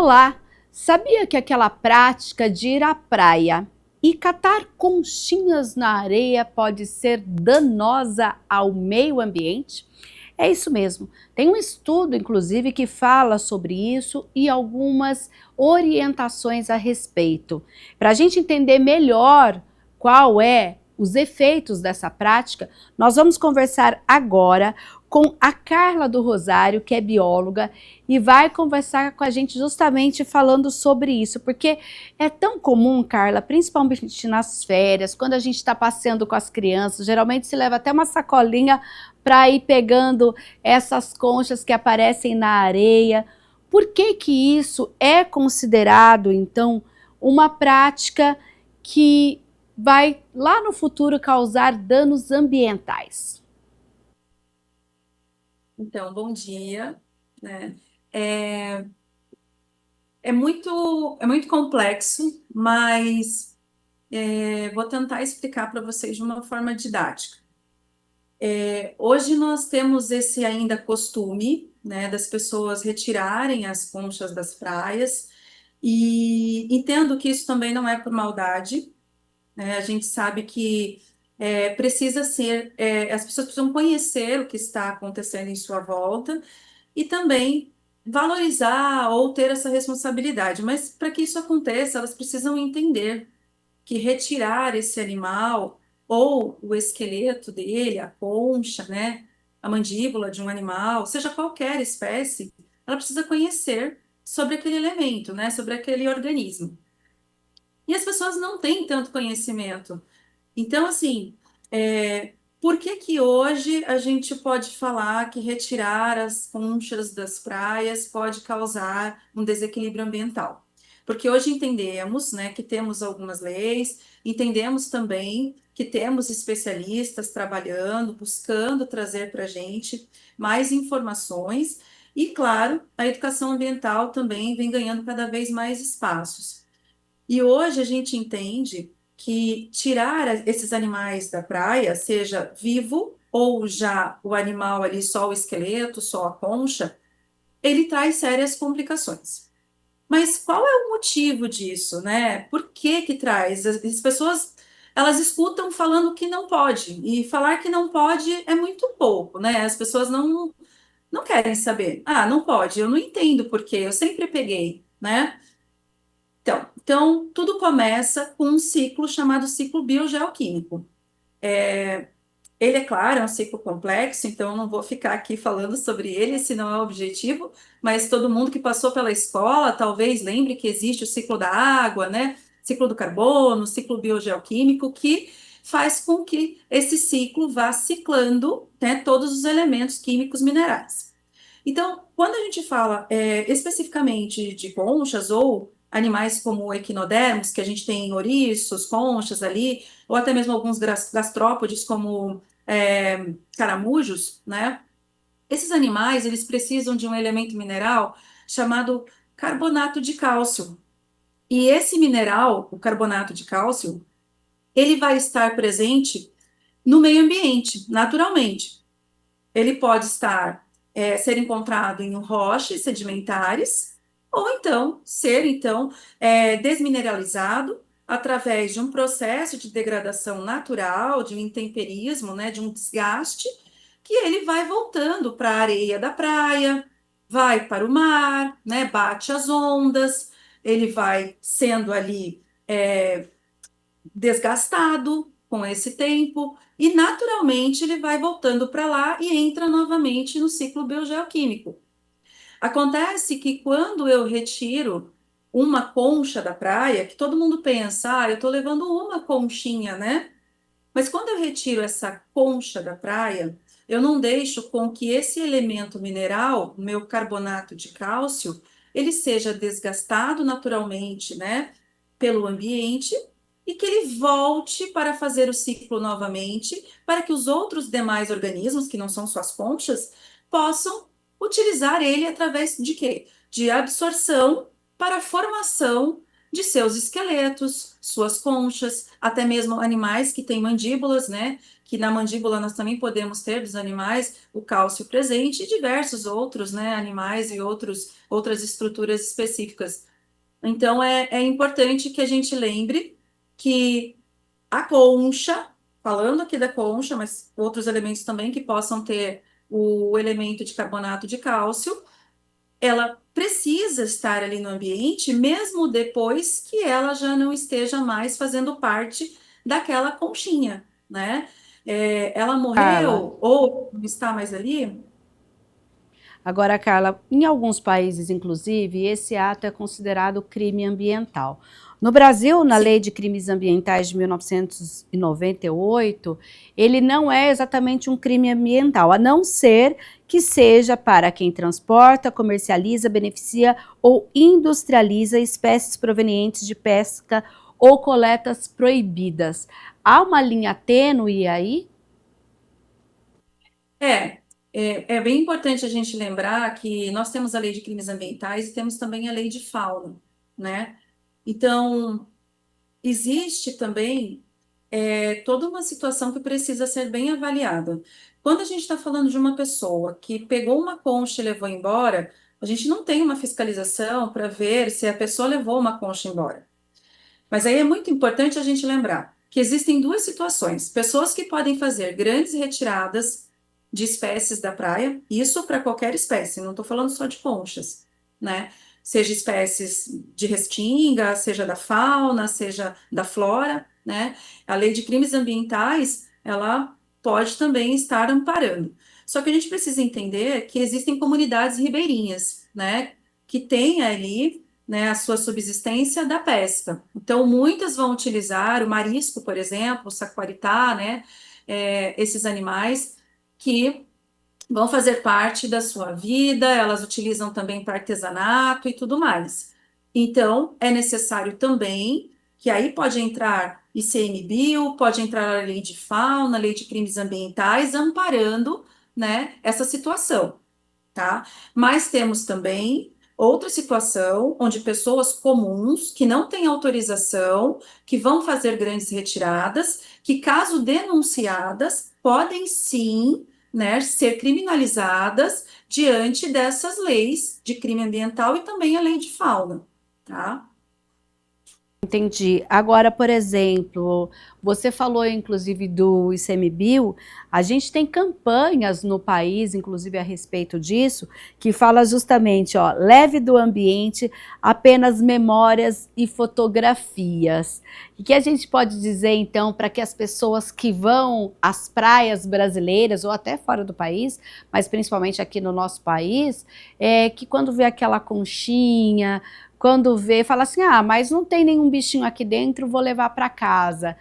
Olá! Sabia que aquela prática de ir à praia e catar conchinhas na areia pode ser danosa ao meio ambiente? É isso mesmo. Tem um estudo, inclusive, que fala sobre isso e algumas orientações a respeito. Para a gente entender melhor qual é os efeitos dessa prática, nós vamos conversar agora com a Carla do Rosário, que é bióloga, e vai conversar com a gente justamente falando sobre isso, porque é tão comum, Carla, principalmente nas férias, quando a gente está passeando com as crianças, geralmente se leva até uma sacolinha para ir pegando essas conchas que aparecem na areia. Por que que isso é considerado, então, uma prática que vai lá no futuro causar danos ambientais? Então, bom dia, né? É, é muito complexo, mas vou tentar explicar para vocês de uma forma didática. Hoje nós temos esse ainda costume, né, das pessoas retirarem as conchas das praias, e entendo que isso também não é por maldade, né? A gente sabe que precisa ser, as pessoas precisam conhecer o que está acontecendo em sua volta e também valorizar ou ter essa responsabilidade. Mas para que isso aconteça, elas precisam entender que retirar esse animal ou o esqueleto dele, a concha, né, a mandíbula de um animal, seja qualquer espécie, ela precisa conhecer sobre aquele elemento, né, sobre aquele organismo. E as pessoas não têm tanto conhecimento. Então, assim, por que que hoje a gente pode falar que retirar as conchas das praias pode causar um desequilíbrio ambiental? Porque hoje entendemos, né, que temos algumas leis, entendemos também que temos especialistas trabalhando, buscando trazer para a gente mais informações, e, claro, a educação ambiental também vem ganhando cada vez mais espaços. E hoje a gente entende que tirar esses animais da praia, seja vivo ou já o animal ali, só o esqueleto, só a concha, ele traz sérias complicações. Mas qual é o motivo disso, né? Por que que traz? As pessoas, elas escutam falando que não pode, e falar que não pode é muito pouco, né? As pessoas não querem saber. Ah, não pode, eu não entendo por quê, eu sempre peguei, né? Então, tudo começa com um ciclo chamado ciclo biogeoquímico. Ele, é claro, é um ciclo complexo, então eu não vou ficar aqui falando sobre ele, esse não é o objetivo, mas todo mundo que passou pela escola talvez lembre que existe o ciclo da água, né? Ciclo do carbono, ciclo biogeoquímico, que faz com que esse ciclo vá ciclando, né, todos os elementos químicos minerais. Então, quando a gente fala especificamente de conchas ou animais como equinodermos, que a gente tem ouriços, conchas ali, ou até mesmo alguns gastrópodes como caramujos, né? Esses animais, eles precisam de um elemento mineral chamado carbonato de cálcio. E esse mineral, o carbonato de cálcio, ele vai estar presente no meio ambiente, naturalmente. Ele pode ser encontrado em rochas sedimentares, ou então desmineralizado através de um processo de degradação natural, de um intemperismo, né, de um desgaste, que ele vai voltando para a areia da praia, vai para o mar, né, bate as ondas, ele vai sendo ali desgastado com esse tempo e naturalmente ele vai voltando para lá e entra novamente no ciclo biogeoquímico. Acontece que quando eu retiro uma concha da praia, que todo mundo pensa, eu estou levando uma conchinha, né? Mas quando eu retiro essa concha da praia, eu não deixo com que esse elemento mineral, o meu carbonato de cálcio, ele seja desgastado naturalmente, né, pelo ambiente e que ele volte para fazer o ciclo novamente, para que os outros demais organismos, que não são só as conchas, possam utilizar ele através de quê? De absorção para a formação de seus esqueletos, suas conchas, até mesmo animais que têm mandíbulas, né? Que na mandíbula nós também podemos ter dos animais o cálcio presente e diversos outros, né? Animais e outras estruturas específicas. Então é importante que a gente lembre que a concha, falando aqui da concha, mas outros elementos também que possam ter o elemento de carbonato de cálcio, ela precisa estar ali no ambiente, mesmo depois que ela já não esteja mais fazendo parte daquela conchinha, né? Ela Carla. morreu ou não está mais ali. Agora, Carla, em alguns países, inclusive, esse ato é considerado crime ambiental. No Brasil, na Sim. Lei de Crimes Ambientais de 1998, ele não é exatamente um crime ambiental, a não ser que seja para quem transporta, comercializa, beneficia ou industrializa espécies provenientes de pesca ou coletas proibidas. Há uma linha tênue aí? É, é bem importante a gente lembrar que nós temos a lei de crimes ambientais e temos também a lei de fauna, né? Então, existe também toda uma situação que precisa ser bem avaliada. Quando a gente está falando de uma pessoa que pegou uma concha e levou embora, a gente não tem uma fiscalização para ver se a pessoa levou uma concha embora. Mas aí é muito importante a gente lembrar que existem duas situações: pessoas que podem fazer grandes retiradas de espécies da praia, isso para qualquer espécie, não estou falando só de conchas, né? Seja espécies de restinga, seja da fauna, seja da flora, né? A lei de crimes ambientais, ela pode também estar amparando. Só que a gente precisa entender que existem comunidades ribeirinhas, né? Que têm ali, né, a sua subsistência da pesca. Então, muitas vão utilizar o marisco, por exemplo, o saquaritá, né, esses animais que vão fazer parte da sua vida, elas utilizam também para artesanato e tudo mais. Então, é necessário também que aí pode entrar ICMBio, pode entrar a lei de fauna, a lei de crimes ambientais, amparando, né, essa situação, tá? Mas temos também outra situação onde pessoas comuns que não têm autorização, que vão fazer grandes retiradas, que caso denunciadas, podem sim, né, ser criminalizadas diante dessas leis de crime ambiental e também a lei de fauna, tá? Entendi. Agora, por exemplo, você falou inclusive do ICMBio, a gente tem campanhas no país, inclusive a respeito disso, que fala justamente, ó, leve do ambiente apenas memórias e fotografias. E que a gente pode dizer, então, para que as pessoas que vão às praias brasileiras, ou até fora do país, mas principalmente aqui no nosso país, que quando vê aquela conchinha, quando vê, fala assim, ah, mas não tem nenhum bichinho aqui dentro, vou levar para casa.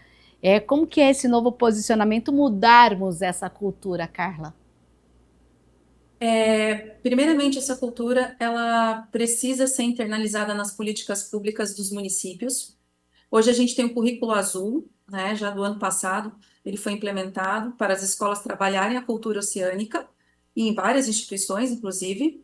Como que é esse novo posicionamento, mudarmos essa cultura, Carla? Primeiramente, essa cultura ela precisa ser internalizada nas políticas públicas dos municípios. Hoje a gente tem o currículo azul, né, já do ano passado, ele foi implementado para as escolas trabalharem a cultura oceânica, e em várias instituições, inclusive,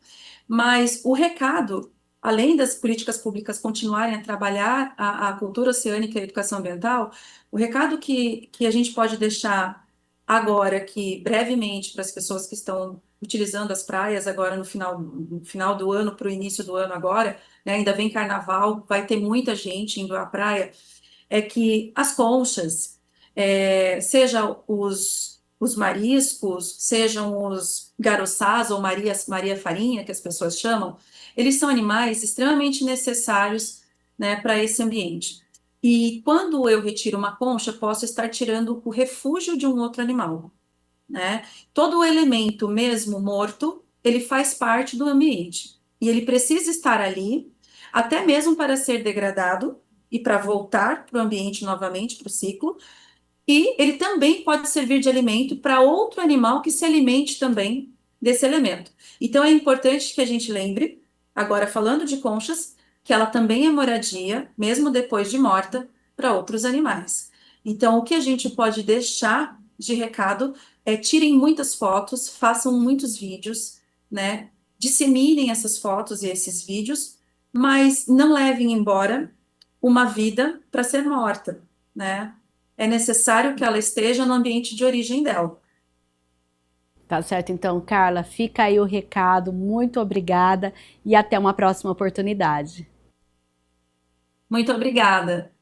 mas o recado, além das políticas públicas continuarem a trabalhar a cultura oceânica e a educação ambiental, o recado que a gente pode deixar agora, aqui, brevemente, para as pessoas que estão utilizando as praias agora no final do ano, para o início do ano agora, né, ainda vem carnaval, vai ter muita gente indo à praia, é que as conchas, seja os mariscos, sejam os garoçás ou Maria Farinha, que as pessoas chamam, eles são animais extremamente necessários, né, para esse ambiente. E quando eu retiro uma concha, posso estar tirando o refúgio de um outro animal, né? Todo o elemento, mesmo morto, ele faz parte do ambiente. E ele precisa estar ali, até mesmo para ser degradado e para voltar para o ambiente novamente, para o ciclo. E ele também pode servir de alimento para outro animal que se alimente também desse elemento. Então é importante que a gente lembre, agora falando de conchas, que ela também é moradia, mesmo depois de morta, para outros animais. Então, o que a gente pode deixar de recado é tirem muitas fotos, façam muitos vídeos, né? Disseminem essas fotos e esses vídeos, mas não levem embora, uma vida para ser morta, né? É necessário que ela esteja no ambiente de origem dela. Tá certo, então, Carla, fica aí o recado. Muito obrigada e até uma próxima oportunidade. Muito obrigada.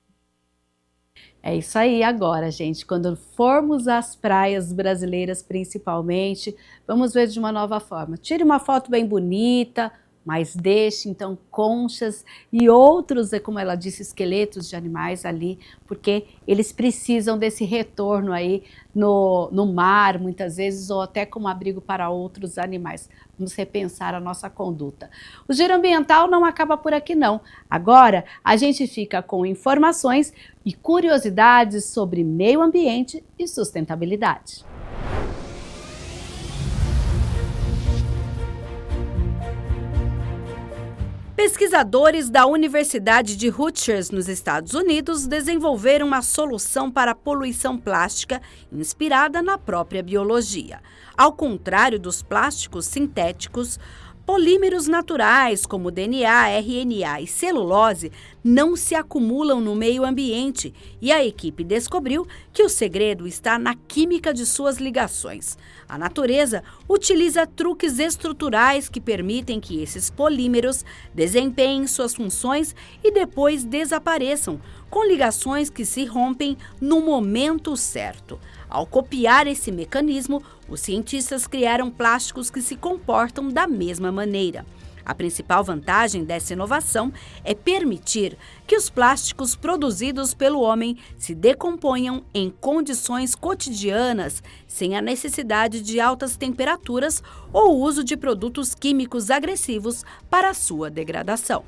É isso aí agora, gente. Quando formos às praias brasileiras, principalmente, vamos ver de uma nova forma. Tire uma foto bem bonita, mas deixe então conchas e outros, como ela disse, esqueletos de animais ali, porque eles precisam desse retorno aí no mar, muitas vezes, ou até como abrigo para outros animais. Vamos repensar a nossa conduta. O Giro Ambiental não acaba por aqui, não. Agora, a gente fica com informações e curiosidades sobre meio ambiente e sustentabilidade. Pesquisadores da Universidade de Rutgers, nos Estados Unidos, desenvolveram uma solução para a poluição plástica inspirada na própria biologia. Ao contrário dos plásticos sintéticos, polímeros naturais como DNA, RNA e celulose não se acumulam no meio ambiente e a equipe descobriu que o segredo está na química de suas ligações. A natureza utiliza truques estruturais que permitem que esses polímeros desempenhem suas funções e depois desapareçam, com ligações que se rompem no momento certo. Ao copiar esse mecanismo, os cientistas criaram plásticos que se comportam da mesma maneira. A principal vantagem dessa inovação é permitir que os plásticos produzidos pelo homem se decomponham em condições cotidianas, sem a necessidade de altas temperaturas ou uso de produtos químicos agressivos para a sua degradação.